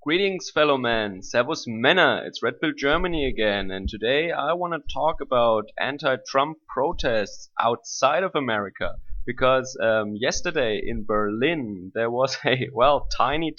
Greetings, fellow men. Servus Männer. It's Red Pill Germany again, and today I want to talk about anti-Trump protests outside of America. Because yesterday in Berlin there was a, well, tiny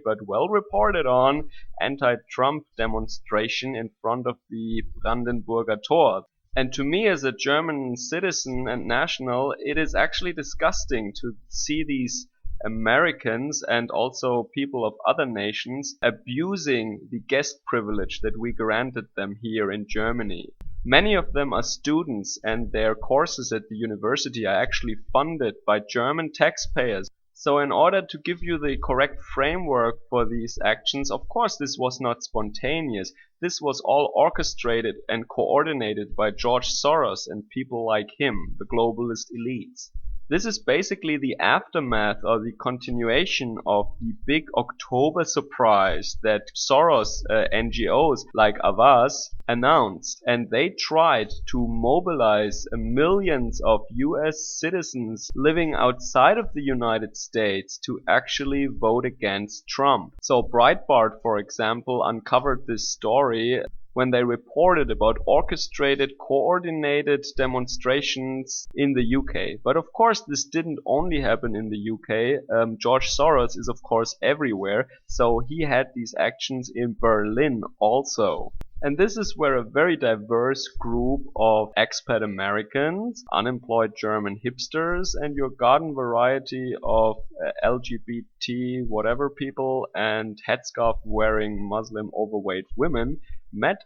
but well reported on anti-Trump demonstration in front of the Brandenburger Tor. And to me, as a German citizen and national, it is actually disgusting to see these Americans and also people of other nations abusing the guest privilege that we granted them here in Germany. Many of them are students, and their courses at the university are actually funded by German taxpayers. So in order to give you the correct framework for these actions, of course this was not spontaneous. This was all orchestrated and coordinated by George Soros and people like him, the globalist elites. This is basically the aftermath or the continuation of the big October surprise that Soros NGOs like Avaaz announced, and they tried to mobilize millions of US citizens living outside of the United States to actually vote against Trump. So Breitbart, for example, uncovered this story when they reported about orchestrated, coordinated demonstrations in the UK. But of course this didn't only happen in the UK. George Soros is of course everywhere, so he had these actions in Berlin also. And this is where a very diverse group of expat Americans, unemployed German hipsters, and your garden variety of LGBT whatever people and headscarf wearing Muslim overweight women met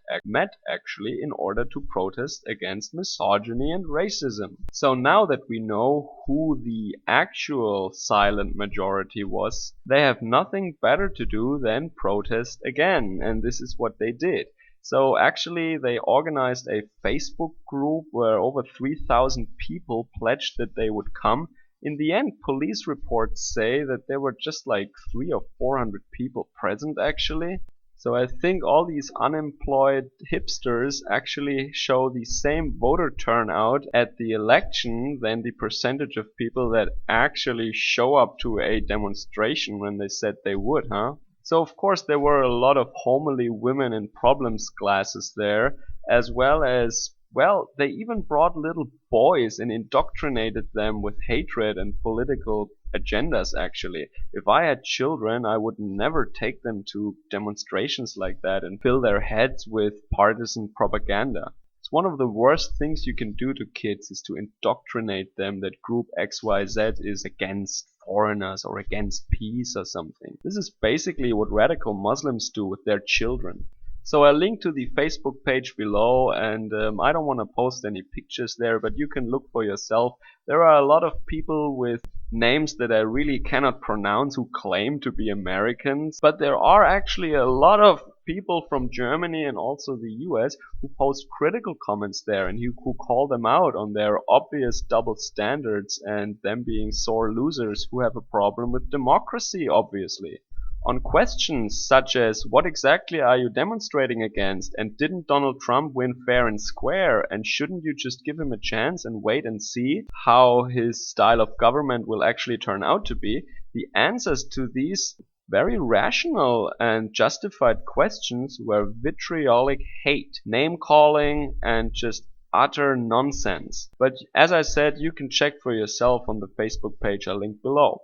actually in order to protest against misogyny and racism. So now that we know who the actual silent majority was, they have nothing better to do than protest again, and this is what they did. So actually they organized a Facebook group where over 3,000 people pledged that they would come. In the end, police reports say that there were just like 300 or 400 people present actually. So I think all these unemployed hipsters actually show the same voter turnout at the election than the percentage of people that actually show up to a demonstration when they said they would, huh? So of course there were a lot of homely women in problems glasses there, as well as, well, they even brought little boys and indoctrinated them with hatred and political agendas actually. If I had children, I would never take them to demonstrations like that and fill their heads with partisan propaganda. It's one of the worst things you can do to kids is to indoctrinate them that group XYZ is against foreigners or against peace or something. This is basically what radical Muslims do with their children. So I'll link to the Facebook page below, and I don't want to post any pictures there, but you can look for yourself. There are a lot of people with names that I really cannot pronounce who claim to be Americans, but there are actually a lot of people from Germany and also the US who post critical comments there and who call them out on their obvious double standards and them being sore losers who have a problem with democracy, obviously. On questions such as what exactly are you demonstrating against, and didn't Donald Trump win fair and square, and shouldn't you just give him a chance and wait and see how his style of government will actually turn out to be, the answers to these very rational and justified questions were vitriolic hate, name calling, and just utter nonsense. But as I said, you can check for yourself on the Facebook page I linked below.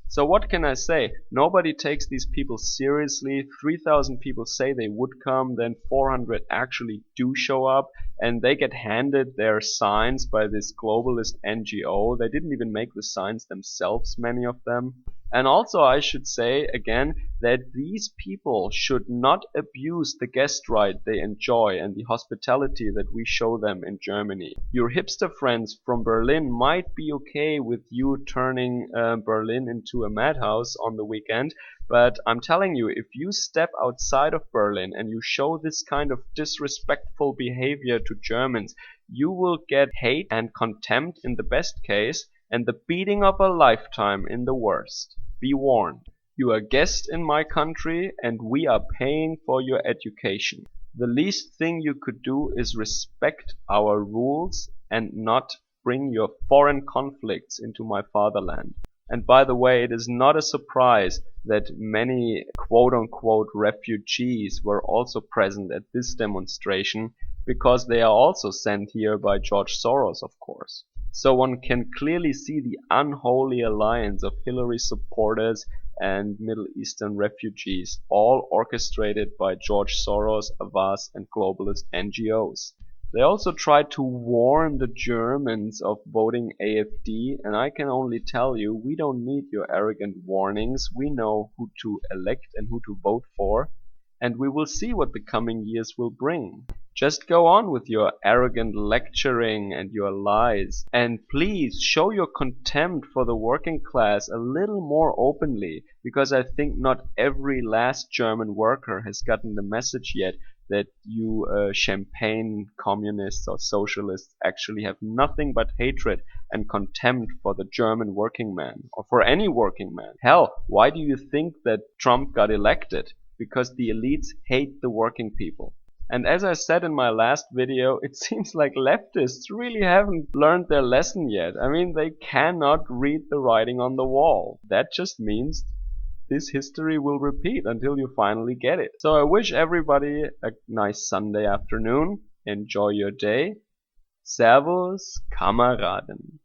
So what can I say? Nobody takes these people seriously. 3,000 people say they would come, then 400 actually do show up, and they get handed their signs by this globalist NGO. They didn't even make the signs themselves, many of them. And also I should say again that these people should not abuse the guest right they enjoy and the hospitality that we show them in Germany. Your hipster friends from Berlin might be okay with you turning Berlin into a madhouse on the weekend, but I'm telling you, if you step outside of Berlin and you show this kind of disrespectful behavior to Germans, you will get hate and contempt in the best case, and the beating of a lifetime in the worst. Be warned. You are a guest in my country, and we are paying for your education. The least thing you could do is respect our rules and not bring your foreign conflicts into my fatherland. And by the way, it is not a surprise that many quote-unquote refugees were also present at this demonstration, because they are also sent here by George Soros, of course. So one can clearly see the unholy alliance of Hillary supporters and Middle Eastern refugees, all orchestrated by George Soros, Avaaz and globalist NGOs. They also tried to warn the Germans of voting AfD, and I can only tell you, we don't need your arrogant warnings. We know who to elect and who to vote for, and we will see what the coming years will bring. Just go on with your arrogant lecturing and your lies, and please show your contempt for the working class a little more openly, because I think not every last German worker has gotten the message yet that you champagne communists or socialists actually have nothing but hatred and contempt for the German working man, or for any working man. Hell, why do you think that Trump got elected? Because the elites hate the working people. And as I said in my last video, it seems like leftists really haven't learned their lesson yet. I mean, they cannot read the writing on the wall. That just means this history will repeat until you finally get it. So I wish everybody a nice Sunday afternoon. Enjoy your day. Servus, Kameraden.